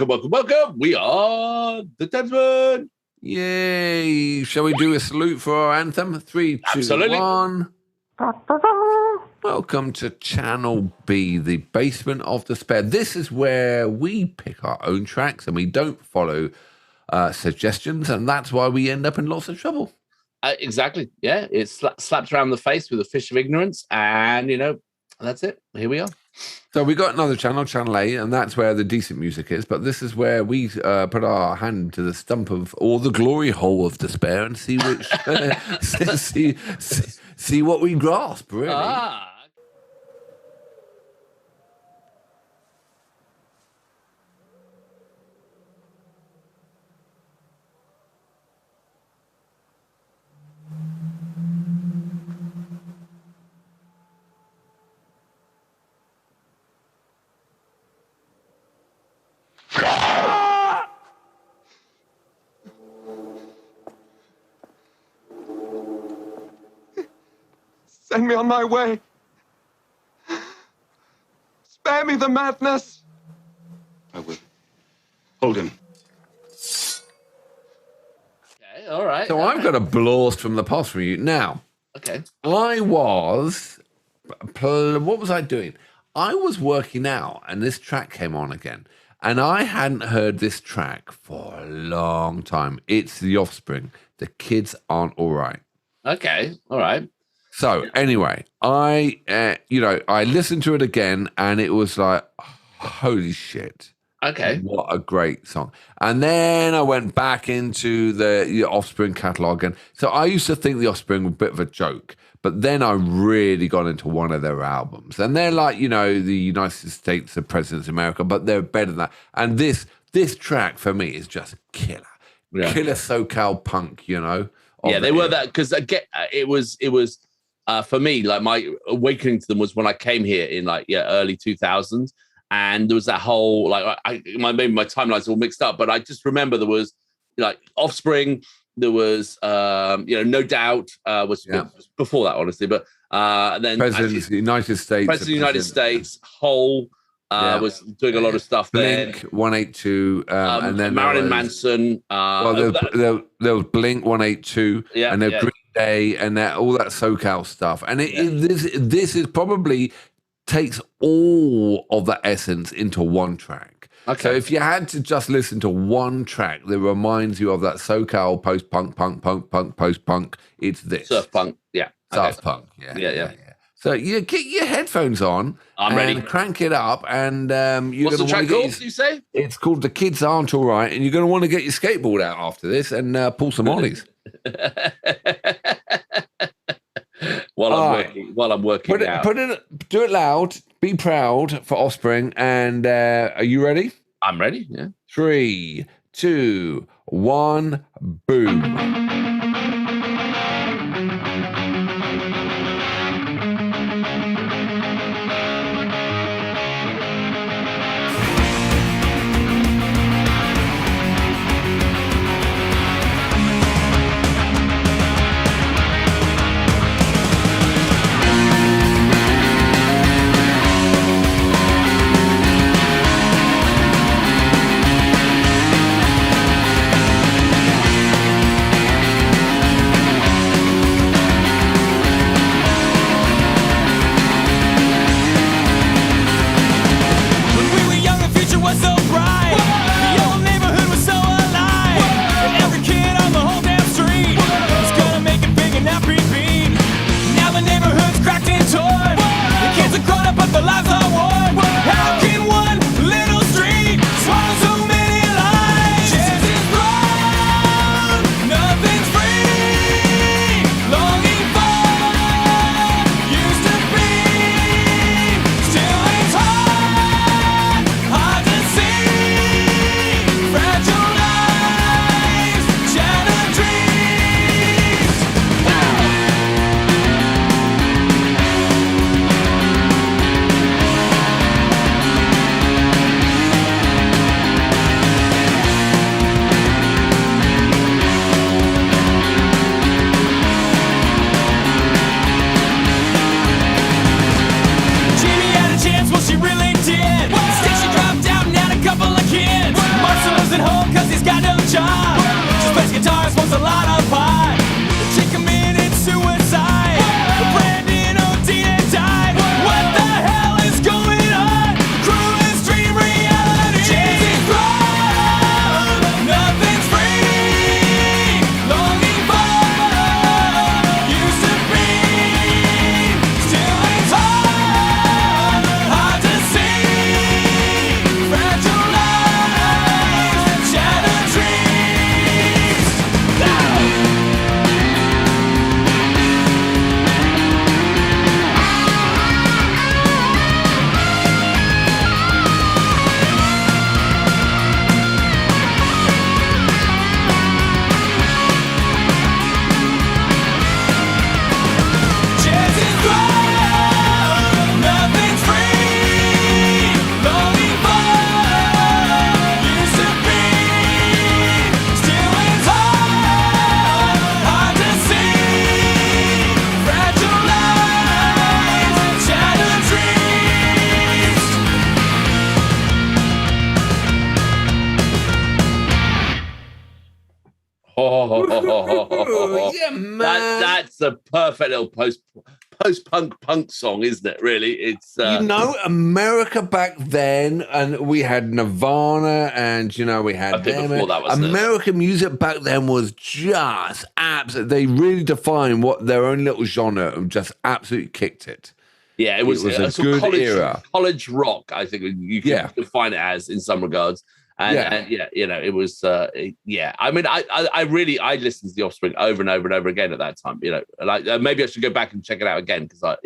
welcome. We are the Thamesmen. Yay! Shall we do a salute for our anthem? 3, 2, Absolutely. 1. Welcome to Channel B, the basement of despair. This is where we pick our own tracks and we don't follow suggestions, and that's why we end up in lots of trouble. Exactly. Yeah, it's slapped around the face with a fish of ignorance, and that's it. Here we are. So we got another channel, Channel A, and that's where the decent music is. But this is where we put our hand to the stump of, or the glory hole of despair, and see which, see what we grasp. Really. Send me on my way. Spare me the madness. I will. Hold him. Okay, all right. So I've got a blast from the past for you. Now, okay. what was I doing? I was working out, and this track came on again. And I hadn't heard this track for a long time. It's The Offspring. The Kids Aren't All Right. Okay, all right. So anyway, I listened to it again, and it was like, holy shit. Okay. What a great song. And then I went back into the Offspring catalog. And so I used to think The Offspring was a bit of a joke, but then I really got into one of their albums. And they're like, the United States of Presidents of America, but they're better than that. And this track for me is just killer. Yeah. Killer SoCal punk, Yeah, they were that, because it was for me, like, my awakening to them was when I came here in early 2000s. And there was that whole, maybe my timeline's all mixed up, but I just remember there was Offspring, there was, No Doubt was before that, honestly, but then President of the United States, Hole was doing a lot of stuff Blink, there. 182, and then Marilyn Manson. There was Blink 182, and Green Day, and all that SoCal stuff. And this is probably takes all of that essence into one track. Okay. So if you had to just listen to one track that reminds you of that SoCal post-punk, post-punk, it's this. Surf punk, yeah. Surf punk, yeah. So you get your headphones on. I'm ready. Crank it up, and you're What's going the to track called, you say? It's called The Kids Aren't All Right, and you're going to want to get your skateboard out after this and pull some ollies. While I'm working out. Do it loud. Be proud for Offspring. And are you ready? I'm ready. Yeah. 3, 2, 1, boom. man. That's a perfect little post-punk song, isn't it? Really, it's America back then, and we had Nirvana, and we had a bit before that, wasn't it? American music back then was just absolute. They really defined what their own little genre and just absolutely kicked it. Yeah, it was a good era. College rock, I think you can define it as in some regards. And it was I mean, I listened to the Offspring over and over and over again at that time. Like maybe I should go back and check it out again because that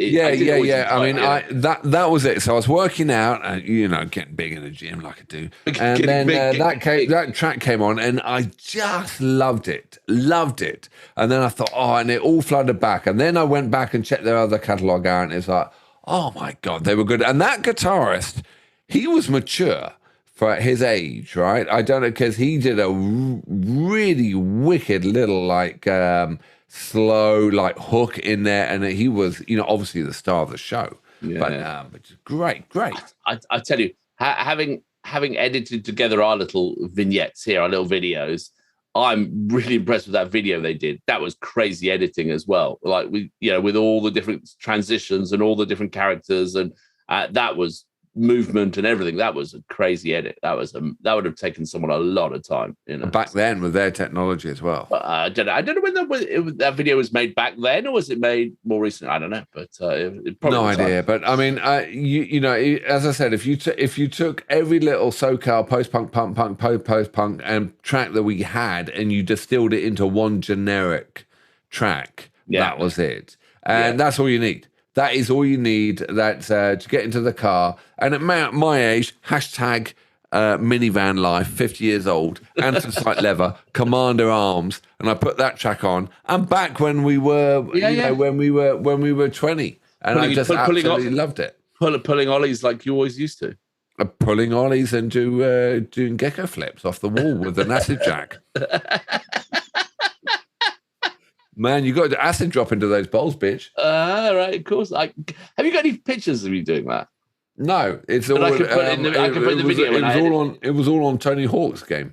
was it. So I was working out and getting big in the gym like I do, and then that track came on and I just loved it, and then I thought, and it all flooded back, and then I went back and checked their other catalog out, and it's like, oh my god, they were good. And that guitarist, he was mature for his age, right? I don't know, because he did a really wicked little slow hook in there, and he was obviously the star of the show. But great. I tell you, having edited together our little vignettes here, our little videos, I'm really impressed with that video they did. That was crazy editing as well. Like with all the different transitions and all the different characters, and that was movement and everything. That was a crazy edit. That would have taken someone a lot of time. Back then with their technology as well. I don't know when that video was made back then, or was it made more recently? I don't know, but it probably no idea. But I mean, as I said, if you took every little SoCal post-punk, post-punk and track that we had, and you distilled it into one generic track, that was it, and that's all you need. That is all you need. That's to get into the car. And at my age, hashtag minivan life, 50 years old, anthracite leather, Commander arms, and I put that track on. I'm back when we were, when we were 20, and I just absolutely loved it. Pulling ollies like you always used to. Pulling ollies and doing gecko flips off the wall with an acid jack. Man, you got to acid drop into those bowls, bitch. Right, of course. Have you got any pictures of you doing that? No, it's all. I can put in the video. It was all on Tony Hawk's game.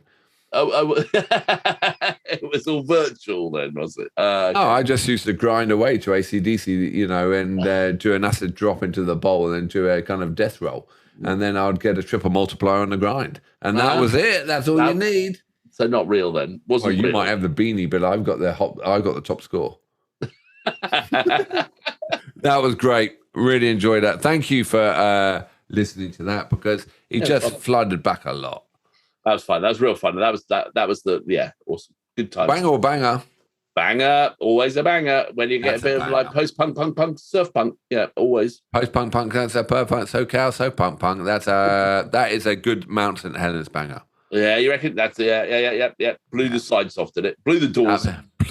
Oh, it was all virtual then, was it? No, I just used to grind away to AC/DC, and do an acid drop into the bowl and then do a kind of death roll, and then I'd get a triple multiplier on the grind, and that was it. That's all you need. So not real then. Wasn't you real. might have the beanie, but I've got the top score. That was great. Really enjoyed that. Thank you for listening to that, because it just flooded back a lot. That was fun. That was real fun. That was awesome. Good time. Banger or banger? Banger, always a banger. When you get a bit of like post-punk, punk, surf punk, always. Post-punk, punk, that's a perfect SoCal, so punk. That is a good Mount St. Helens banger. Yeah, you reckon that's yeah. Blew the sides off, did it? Blew the doors.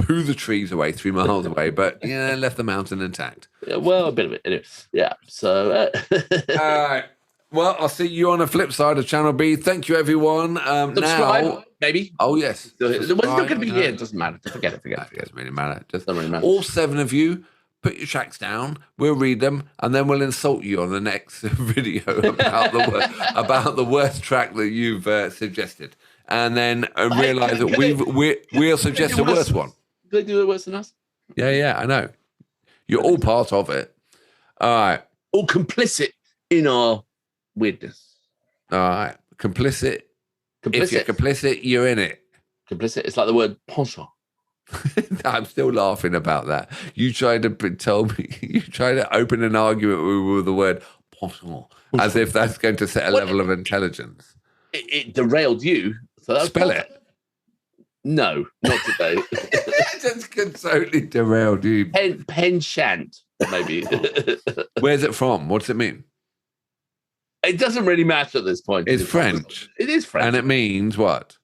Blew the trees away 3 miles away, but left the mountain intact. Yeah, well, a bit of it. Anyway. Yeah. So. All right. Well, I'll see you on the flip side of Channel B. Thank you, everyone. Subscribe, now, maybe. Oh yes. It's not going to be here. It doesn't matter. Forget it. It doesn't really matter. Doesn't really matter. All 7 of you. Put your tracks down, we'll read them, and then we'll insult you on the next video about the worst track that you've suggested. And then realise that we'll suggest the worst one. They do it worse than us? Yeah, I know. You're all part of it. All right. All complicit in our weirdness. All right. Complicit. If you're complicit, you're in it. Complicit. It's like the word penchant. I'm still laughing about that. You tried to tell me, you tried to open an argument with the word penchant, as if that's going to set a level of intelligence. It derailed you. So spell it. No, not today. Just totally derailed you. Penchant, maybe. Where's it from? What does it mean? It doesn't really matter at this point. It's French. It is French. And it means what?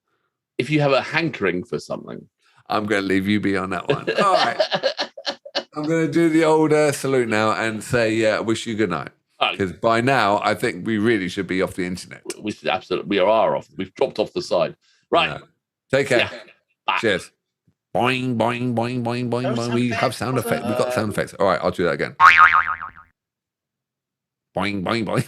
If you have a hankering for something. I'm going to leave you be on that one. All right. I'm going to do the old salute now and say, wish you good night. Because by now, I think we really should be off the internet. We should absolutely. We are off. We've dropped off the side. Right. Take care. Yeah. Cheers. Boing, boing, boing, boing, boing, boing. We have sound effects. We've got sound effects. All right, I'll do that again. Boing, boing, boing.